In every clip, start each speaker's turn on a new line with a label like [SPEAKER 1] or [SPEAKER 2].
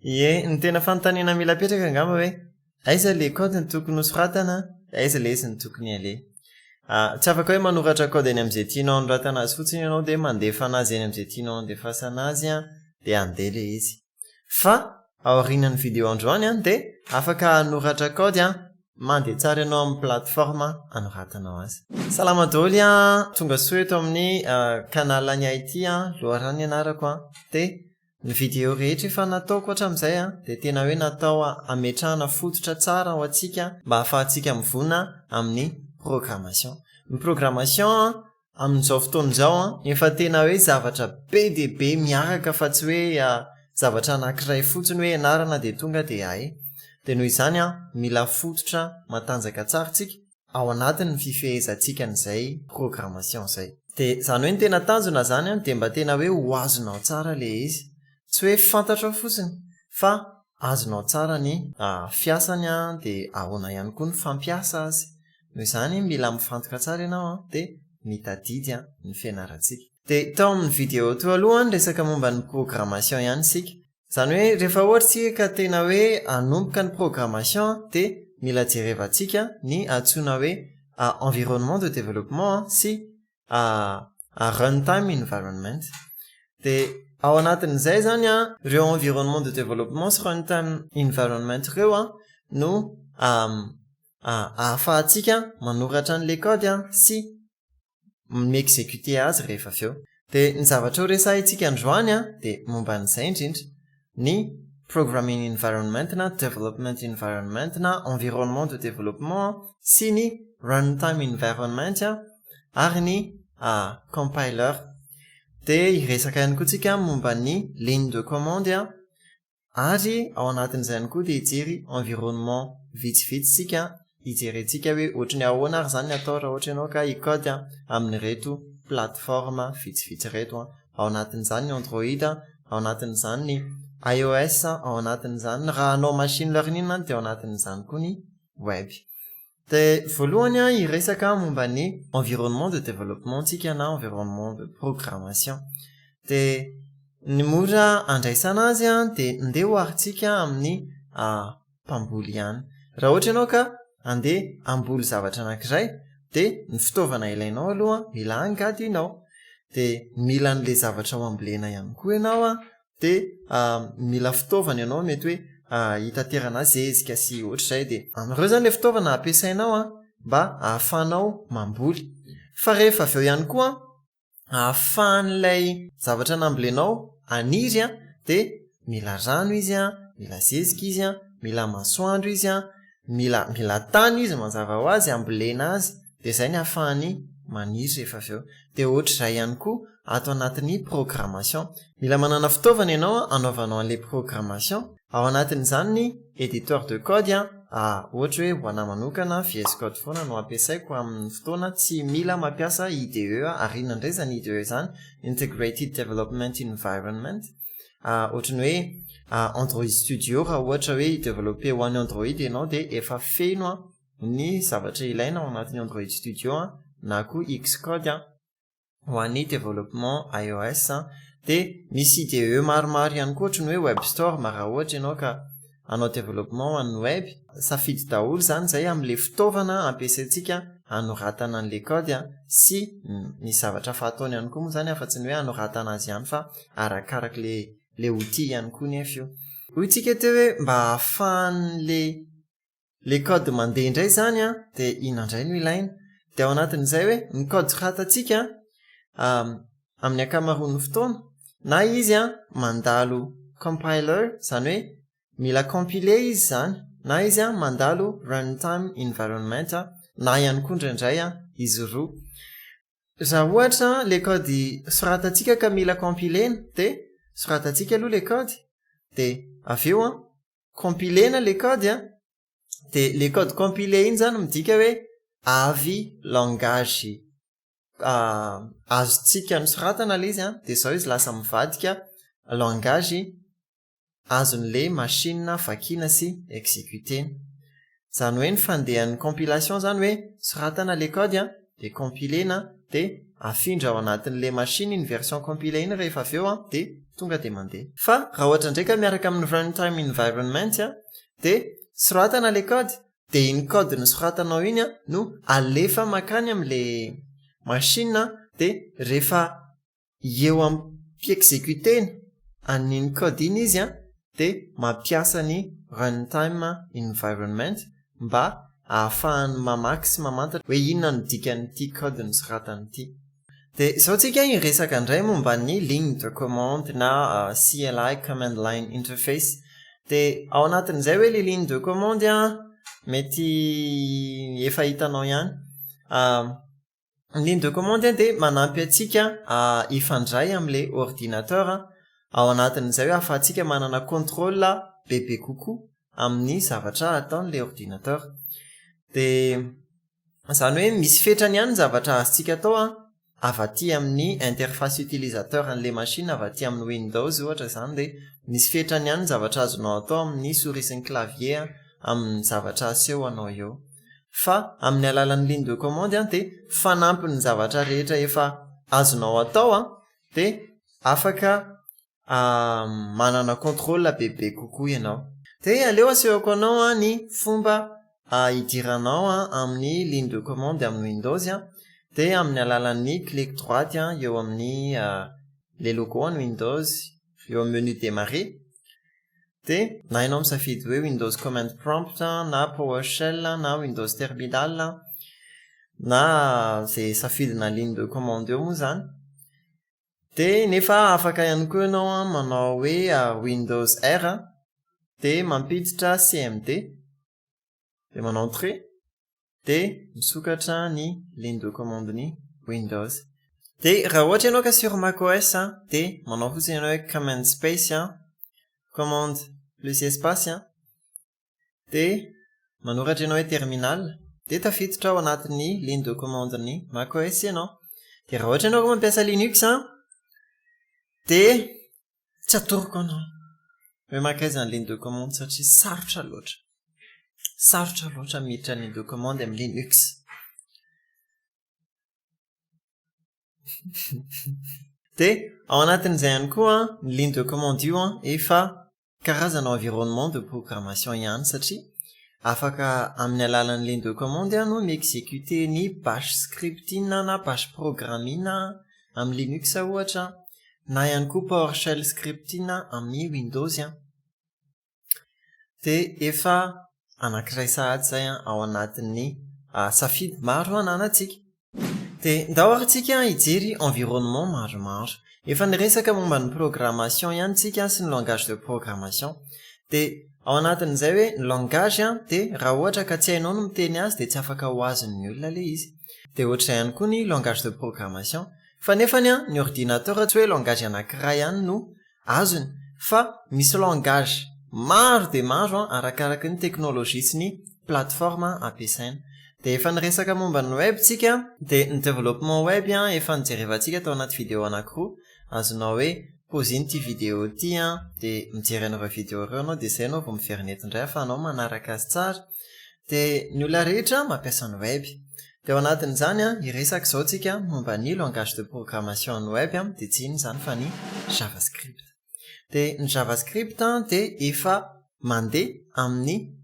[SPEAKER 1] Ie, ny tena fanontaniana mila petraka angamba hoe aiza le code ny tokony ho soratana, aiza le izy ny tokony ale. Tsy afaka hoe manoratra code eny am'izay tianao anoratana azy fotsiny ianao de mandefa anazy eny am'izay tianao andefasana azy de andeha le izy. Fa aorianan'ny vidéo androany de afaka anoratra code mandeha tsara ianao amin'ny plateforme anoratanao azy. Salama daholo tonga soa eto amin'ny canal-ny IT loharano ianarako de ny vidéo rehetra efa nataoko hatramin'izay de tena hoe natao ametrahana fototra tsara ho antsika mba ahafahantsika mivona amin'ny programmation. Ny programmation amin'izao fotoan'izao efa tena hoe zavatra be dia be miaraka fa tsy hoe zavatra anankiray fotsiny hoe ianarana de tonga de hay. De noho izany mila fototra matanjaka tsara tsika ao anatin'ny fifehezantsika n'izay programmation izay. De zany hoe ny tena tanjona zany de mba tena hoe ho azonao tsara le izy. Tsy hoe fantatrao fotsiny fa azonao tsara ny fiasany de ahoana ihany koa ny fampiasa azy. Noho izany mila mifantoka tsara ianao de mitadidy ny fianarantsika. De tao amin'ny vidéo teo aloha resaka momba ny programmation ihany sika. Zany hoe rehefa ohatra tsika ka tena hoe anomboka ny programmation de mila jerevantsika ny antsoina hoe environnement de développement sy runtime environment. De ao anatin'izay zany ireo environnement de développement sy runtime environment ireo no ahafahantsika manoratra an'le code sy mi-exécuter azy rehefa avy eo. De ny zavatra ho resahintsika androany de momba an'izay indrindra ny programming environment na development environment na environnement de développement sy ny runtime environment ary ny compiler. De iresaka ihany koa tsika momba ny ligne de commande ary ao anatin'izay ihany koa de hijery environnement vitsivitsy sika hijerentsika hoe ohatrany ahoana ary zany atao raha ohatra ianao ka i-code amin'ireto plateforme vitsivitsy reto ao anatin'izany ny Android, ao anatin'izany ny iOS, ao anatin'izany raha anao machine learning de ao anatin'izany koa ny web. De voalohany iresaka momba ny environnement de développement tsika na environnement de programmation. De ny mora andraisana azy de ndeha hoaritsika amin'ny mpamboly ihany. Raha ohatra ianao ka andeha hamboly zavatra anankiray de ny fitaovana ilainao aloha mila angadinao. De mila an'le zavatra ho ambolena ihany koa ianao de mila fitaovana ianao mety hoe hitaterana zezika sy ohatr'izay de amin'ireo zany le fitaovana ampiasainao mba ahafahanao mamboly. Fa rehefa avy eo ihany koa ahafahan'ilay zavatra nambolenao aniry de mila rano izy mila zezika izy mila masoandro izy mila tany izy mazava ho azy ambolena azy de zay ny ahafahany maniry rehefa avy eo. De ohatr'izay ihany koa ato anatin'ny programmation mila manana fitaovana ianao anaovanao an'le programmation. Ao anatin'izany ny éditeur de code ohatra hoe ho anahy manokana VS Code foana no ampiasaiko amin'ny fotoana tsy mila mampiasa IDE ary inona indray zany IDE zany Integrated Development Environment. Ohatrany hoe Android Studio raha ohatra hoe i-developer ho an'ny Android ianao de efa feno ny zavatra ilaina ao anatin'ny Android Studio na koa Xcode ho an'ny développement iOS. De misy IDE maromaro ihany koa ohatrany hoe Web Store raha ohatra ianao ka anao développement an'ny web safidy daholo zany zay amin'le fitaovana ampiasaintsika anoratana an'le code sy ny zavatra fataony ihany koa moa zany afa tsy ny hoe anoratana azy ihany fa arakaraka le outil ihany koa nefa io. Hoy tsika teo hoe mba ahafahan'le code mandeha indray zany de ina indray no ilaina. De ao anatin'izay hoe ny code soratantsika amin'ny ankamaroan'ny fotoana na izy mandalo compiler zany hoe mila compiler izy zany na izy mandalo runtime environment na ihany koa indraindray izy roa. Raha ohatra le code soratantsika ka mila compilena de soratantsika aloha le code de avy eo compilena le code de le code compilé iny zany midika hoe avy langage azontsika nosoratana le izy de zao izy lasa mivadika langage azon'le machine vakiana sy exécutena. Zany hoe ny fandehan'ny compilation zany hoe soratana le code de compilena de afindra ao anatin'le machine iny version compile iny rehefa avy eo de tonga de mandeha. Fa raha ohatra ndraika miaraka amin'ny runtime environment de soratana le code de iny code nosoratanao iny no alefa makany am'le machine de rehefa eo ampiexecutena an'iny code iny izy de mampiasa ny runtime environment mba ahafahany mamaky sy mamantatra hoe inona no dikan'ity code nosoratany ity. De zao tsika iresaka indray momba ny ligne de commande na CLI command line interface. De ao anatin'izay hoe le ligne de commande mety efa hitanao ihany. Ligne de commande de manampy atsika ifandray am'le ordinateur ao anatin'izay hoe ahafahantsika manana contrôle bebe kokoa amin'ny zavatra ataon'le ordinateur. De zany hoe misy fetrany ihany zavatra azontsika atao avy aty amin'ny interface utilisateur an'le machine avy aty amin'ny Windows ohatra zany de misy fetrany ihany zavatra azonao atao amin'ny souris sy ny clavier amin'ny zavatra aseho anao eo. Fa amin'ny alalan'ny ligne de commande de fanampy ny zavatra rehetra efa azonao atao de afaka manana contrôle bebe kokoa ianao. De aleo asehoko anao ny fomba idiranao amin'ny ligne de commande amin'ny Windows de amin'ny alalan'ny clic droite eo amin'ny les logos en Windows eo amin'ny menu démarrer de na ianao misafidy hoe Windows command prompt na PowerShell na Windows terminal na zay safidina ligne de commande eo moa zany. De nefa afaka ihany koa ianao manao hoe Windows R de mampiditra CMD de manao entrée de misokatra ny ligne de commande ny Windows. De raha ohatra ianao ka sur macOS de manao fotsiny ianao hoe command space commande plus espace de manoratra ianao hoe terminal de tafiditra ao anatin'ny ligne de commande ny macOS ianao. De raha ohatra ianao ka mampiasa Linux de tsy atoroko anao hoe makaiza ny ligne de commande satria sarotra loatra miditra ligne de commande amin'ny Linux. De ao anatin'izay ihany koa ny ligne de commande io efa karazana environnement de programmation ihany satria afaka amin'ny alalan'ny ligne de commande no mi-exécuter ny bash scripting na bash programming amin'ny Linux ohatra na ihany koa PowerShell scripting amin'ny Windows de efa anankiray sahady zay ao anatin'ny safidy maro ananantsika. De ndao ary tsika hijery environnement maromaro. Efa niresaka momba ny programmation ihany tsika sy ny langage de programmation. De ao anatin'izay hoe ny langage de raha ohatra ka tsy hainao no miteny azy de tsy afaka ho azon'ny olona le izy. De ohatra ihany koa ny langage de programmation. Fa nefany ny ordinateur tsy hoe langage anankiray ihany no azony fa misy langage maro de maro arakaraky ny teknolojia sy ny plateforme ampiasaina. De efa niresaka momba ny web tsika de ny développement web efa nijerevantsika tao anaty vidéo anankiroa. Azonao hoe pause ity vidéo ity de mijery an'ireo vidéo ireo anao de zay anao vao miverina eto indray ahafahanao manaraka azy tsara. De ny olona rehetra mampiasa ny web. De ao anatin'izany iresaka zao tsika momba ny langage de programmation ny web de tsy inona izany fa ny JavaScript. De ny JavaScript de efa mandeha amin'ny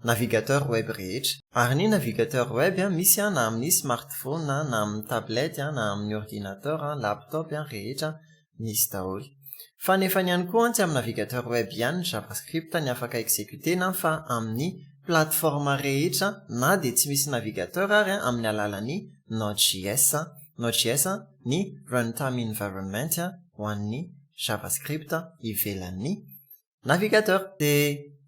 [SPEAKER 1] navigateur web rehetra. Ary ny navigateur web misy na amin'ny smartphone na amin'ny tablette na amin'ny ordinateur laptop rehetra misy daholo. Fa nefa ihany koa tsy amin'ny navigateur web ihany JavaScript ny afaka exécutena fa amin'ny plateforme rehetra na de tsy misy navigateur ary amin'ny alalan'ny Node.js. Node.js ny runtime environment ho an'ny JavaScript ivelan'ny navigateur. De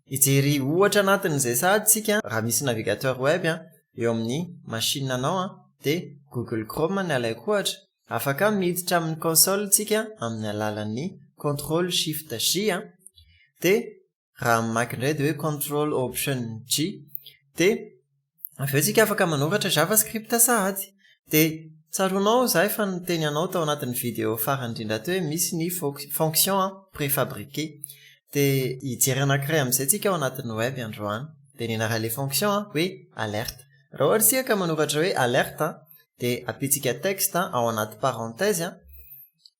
[SPEAKER 1] ijery ohatra anatin'izay sahady tsika raha misy navigateur web eo amin'ny machine anao de Google Chrome ny alaiko ohatra afaka miditra amin'ny console tsika amin'ny alalan'ny control shift J de raha mamaky indray de hoe control option G de aveo tsika afaka manoratra JavaScript sahady. De tsaronao za efa niteny anao tao anatin'ny vidéo farany indrindra teo hoe misy ny fonction préfabriqué. De ijery anankiray amin'izay tsika ao anatin'ny web androany de ny anaran'le fonction hoe alerte. Raha ohatra tsika ka manoratra hoe alerte de apitsika texte ao anaty parenthèse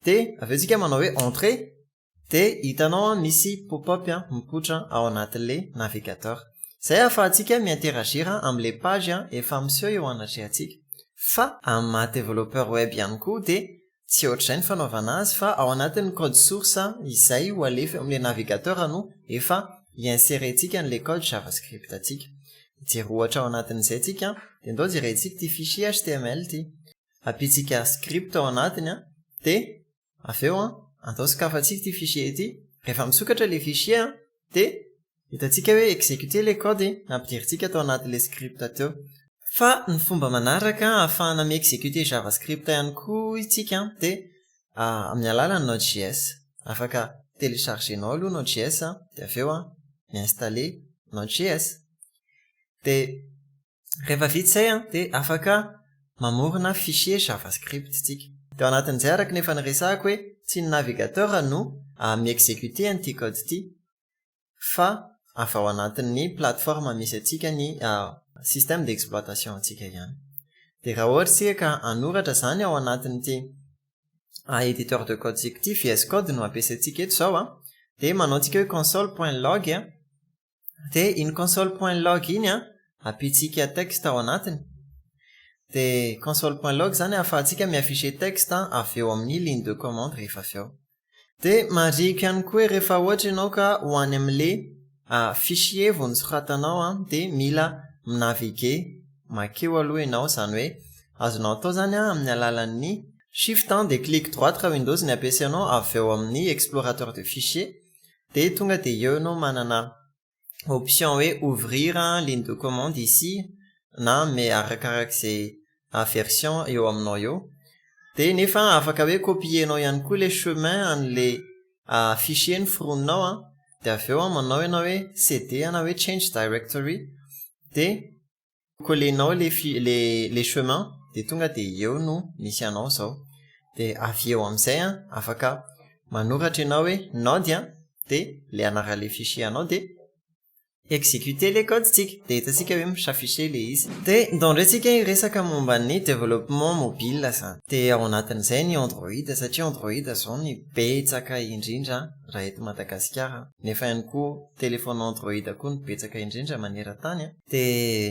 [SPEAKER 1] de aveo tsika manao hoe entrée de hitanao misy pop-up mipoitra ao anatin'le navigateur. Zay ahafahantsika miinteragir am'le page efa miseho eo anatrehantsika. Fa amin'ny maha développeur web ihany koa de tsy ohatr'izay ny fanaovana azy fa ao anatin'ny code source izay ho alefa am'le navigateur no efa insérentsika an'le code javascript atsika. Jery ohatra ao anatin'izay tsika de ndao jerentsika ty fichier HTML ty. Apitsika script ao anatiny de aveo andao sokafatsika ty fichier ty. Rehefa misokatra le fichier de hitatsika hoe exécuter le code ampidiritsika atao anatin'le script teo. Fa ny fomba manaraka ahafahana mi-exécuter javascript ihany koa itsika de amin'ny alalan'ny Node.js. Afaka téléchargenao aloha Node.js de aveo mi-installer Node.js. De rehefa vita zay de afaka mamorona fichier javascript tsika. De ao anatin'izay araka nefa nyresahako hoe tsy ny navigateur no mi-exécuter an'ity code ty fa afa ao anatin'ny plateforme misy atsika ny système d'exploitation atsika ihany. De raha ohatra tsika ka anoratra zany ao anatin'ity éditeur de code tsika ty VS Code no ampiasaitsika eto zao de manao antsika hoe console.log de iny console.log iny apitsika texte ao anatiny. De console.log zany ahafahantsika miafficher texte avy eo amin'ny ligne de commande rehefa aveo. De mariko ihany koa rehefa ohatra ianao ka hoany am'le fichier vao nosoratanao de mila minaviguer makeo aloha ianao zany hoe azonao atao zany amin'ny alalan'ny shift de clic droite raha Windows ny ampiasainao avy eo amin'ny explorateur de fichier de tonga de eo ianao manana option hoe ouvrir ligne de commande ici na mais arakarak'izay version eo aminao eo. De nefa afaka hoe copienao ihany koa le chemin an'le fichier noforoninao de aveo manao ianao hoe cd na hoe change directory de collenao le chemin de tonga de eo no misy anao zao. De avy eo am'izay afaka manoratra ianao hoe node de le anaran'le fichier anao de exécuter les codes tsika de hitatsika hoe misafficher le izy. De ndao ndraitsika resaka momba ny développement mobile zany. De ao anatin'izay ny Android satria Android zao ny betsaka indrindra raha eto Madagasikara. Nefa ihany koa téléphone Android koa ny betsaka indrindra maneran-tany. De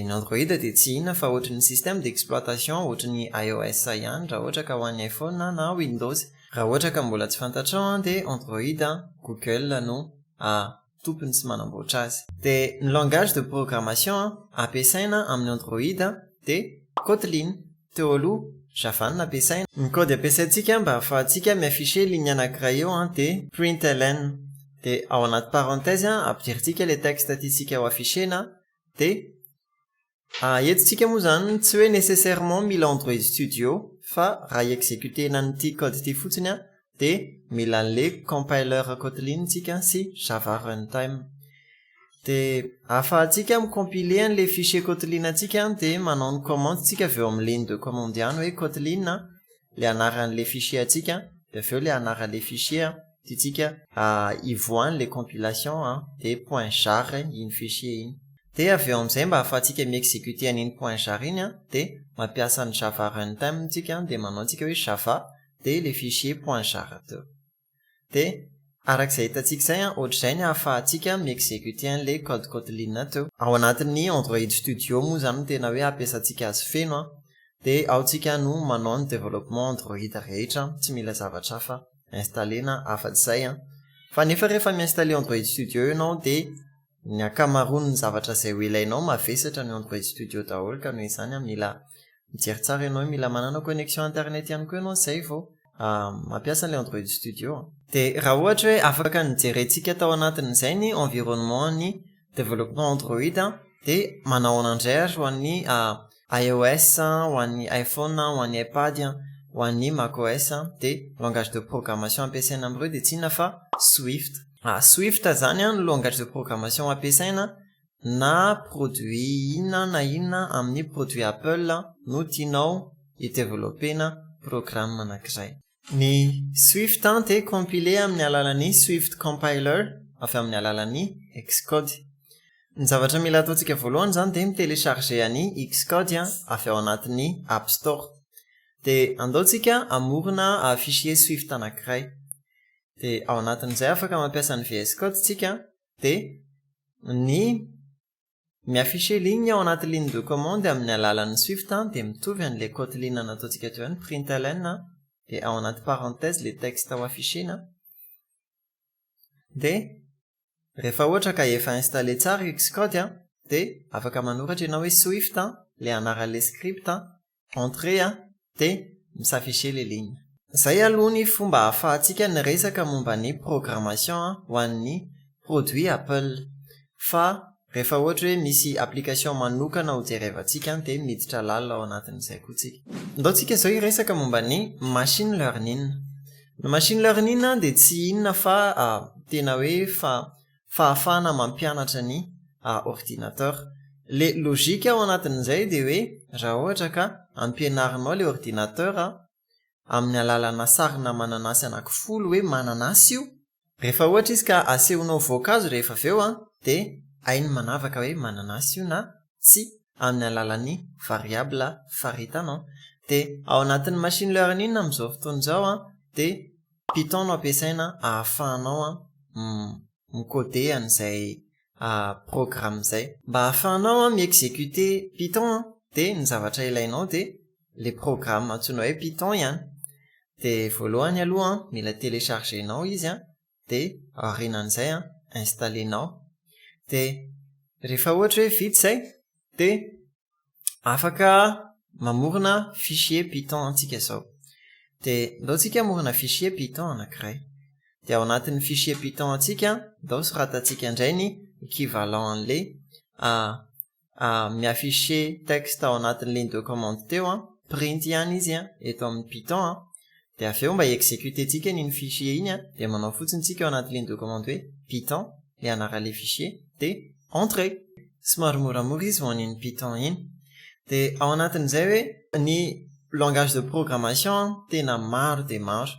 [SPEAKER 1] ny Android de tsy inona fa ohatrin'ny système d'exploitation ohatrin'ny iOS ihany raha ohatra ka ho an'ny iPhone na Windows. Raha ohatra ka mbola tsy fantatrao de Android Google no tompony sy manamboatra azy. De ny langage de programmation ampiasaina amin'ny Android de Kotlin. Teo aloha Java no ampiasaina. Ny code ampiasaintsika mba ahafahantsika miafficher ligne anankiray eo de println. De ao anaty parenthèse ampidiritsika le texte tiantsika ho affichena de eto tsika moa zany tsy hoe nécessairement mila Android Studio fa raha exécutena an'ity code ty fotsiny de mila an'le compiler Kotlin tsika sy Java runtime. De ahafahantsika micompiler an'le fichier Kotlin atsika de manao ny commande tsika aveo amin'ny ligne de commande ihany hoe Kotlin le anaran'le fichier atsika de aveo le anaran'le fichier tiantsika ivoahany le compilation de .jar iny fichier iny. De aveo am'izay mba ahafahantsika mi-exécuter an'iny .jar iny de mampiasa ny Java runtime tsika de manao antsika hoe Java de le fichier .jar teo. De arak'izay hitatsika zay ohatr'izay ny ahafahantsika mi-exécuter an'le code Kotlin teo. Ao anatin'ny Android Studio moa zany tena hoe ampiasantsika azy feno de ao tsika no manao ny développement Android rehetra tsy mila zavatra hafa installena afa-tsy fa nefa rehefa mi-installer Android Studio ianao de ny akamaroan'ny zavatra zay ho ilainao mavesatra ny Android Studio daholo ka noho izany mila mijery tsara ianao mila manana connexion internet ihany koa ianao zay vao mampiasa an'le Android Studio. De raha ohatra hoe afaka nijerentsika tao anatin'izay ny environnement ny développement Android de manao an'indray ary ho an'ny iOS, ho an'ny iPhone, ho an'ny iPad, ho an'ny macOS de langage de programmation ampiasaina amin'ireo de tsy inona fa Swift. Swift zany no langage de programmation ampiasaina na produit inona na inona amin'ny produit Apple no tianao hidevelopena programme anankiray. Ny Swift de compilé amin'ny alalan'ny Swift compiler avy amin'ny alalan'ny Xcode. Ny zavatra mila ataontsika voalohany zany de mi-télécharger ny Xcode avy ao anatin'ny App Store. de andaotsika amorona fichier Swift anankiray. De ao anatin'izay afaka mampiasa ny VS Code tsika de ny miafficher ligne ao anaty ligne de commande amin'ny alalan'ny Swift de mitovy an'le Kotlin nataotsika teo ny println de ao anaty parenthèse le texte ao affichena. De rehefa ohatra ka efa installé tsara Xcode de afaka manoratra ianao hoe Swift le anaran'le script entrée de misafficher les lignes. Zay aloha ny fomba ahafahantsika ny resaka momba ny programmation ho an'ny produit Apple. Fa rehefa ohatra hoe misy application manokana ho jerevantsika de miditra lalina ao anatin'izay koa tsika. Ndaotsika zao iresaka momba ny machine learning. Ny machine learning de tsy inona fa tena hoe fahafahana mampianatra ny ordinateur. Le logique ao anatin'izay de hoe raha ohatra ka ampianarinao le ordinateur amin'ny alalana sarina mananasy anankifolo hoe mananasy io. Rehefa ohatra izy ka asehonao voankazo rehefa aveo de hainy manavaka hoe mananasy io na tsy amin'ny alalan'ny variable faritanao. De ao anatin'ny machine learning amin'izao fotoana izao de Python no ampiasaina ahafahanao mikoder an'izay programme zay. Mba ahafahanao mi-exécuter Python de ny zavatra ilainao de le programme antsoina hoe Python ihany. De voalohany aloha mila téléchargenao izy de aorinan'izay installenao. De rehefa ohatra hoe vita zay de afaka mamorona fichier Python antsika zao. De ndaotsika amorona fichier Python anankiray. De ao anatin'ny fichier Python antsika ndao soratantsika indray ny équivalent an'le miafficher texte ao anatin'ny ligne de commande teo print ihany izy eto amin'ny Python de aveo mba exécuter-tsika iny fichier iny de manao fotsiny tsika ao anaty ligne de commande hoe Python le anaran'le fichier de entrée. Somary moramora izy ho an'iny Python iny. De ao anatin'izay hoe ny langage de programmation tena maro de maro.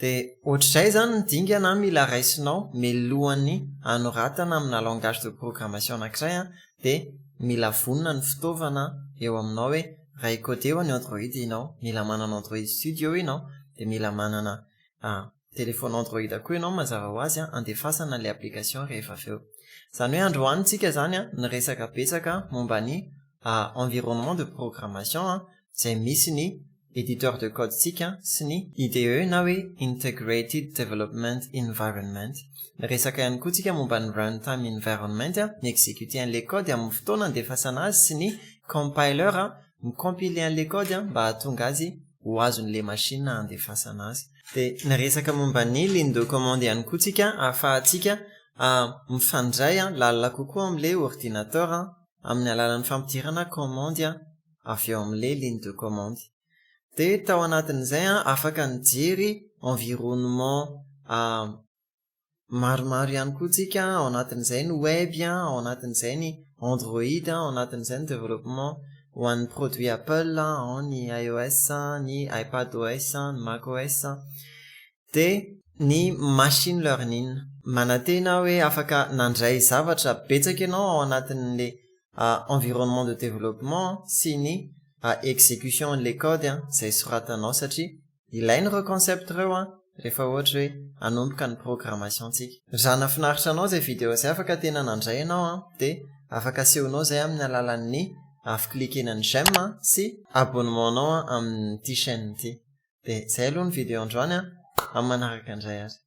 [SPEAKER 1] De ohatr'izay zany ny dingana mila raisinao mialohan'ny anoratana amina langage de programmation anankiray de mila vonona ny fitaovana eo aminao hoe raha ikoder ny Android ianao, mila manana Android Studio ianao, de mila manana téléphone Android koa ianao mazava ho azy andefasana le application rehefa aveo. Zany hoe androany tsika zany ny resaka betsaka momba ny environnement de programmation zay misy ny éditeur de code tsika sy ny IDE na hoe Integrated Development Environment. Resaka ihany koa tsika momba ny runtime environment mi-exécuter an'le code amin'ny fotoana andefasana azy sy ny compiler mi-compiler an'le code mba hahatonga azy ho azon'le machine andefasana azy. De ny resaka momba ny ligne de commande ihany koa tsika ahafahantsika mifandray lalina kokoa amin'le ordinateur amin'ny alalan'ny fampidirana commande avy eo amin'le ligne de commande. De tao anatin'izay afaka nijery environnement maromaro ihany koa tsika ao anatin'izay ny web ao anatin'izay ny Android ao anatin'izay ny développement ho an'ny produit Apple ao ny iOS ny iPadOS ny macOS de ny machine learning manantena hoe afaka nandray zavatra betsaka ianao ao anatin'le environnement de développement sy ny exécution le code zay soratanao satria ilainy reo concept reo rehefa ohatra hoe anomboka ny programmation tsika. Raha nafinaritra anao zay vidéo zay afaka tena nandray anao de afaka asehonao zay amin'ny alalan'ny cliquer-na ny j'aime sy abonnement anao amin'ity chaîne ity. De zay aloha ny vidéo androany amin'ny manaraka indray azy.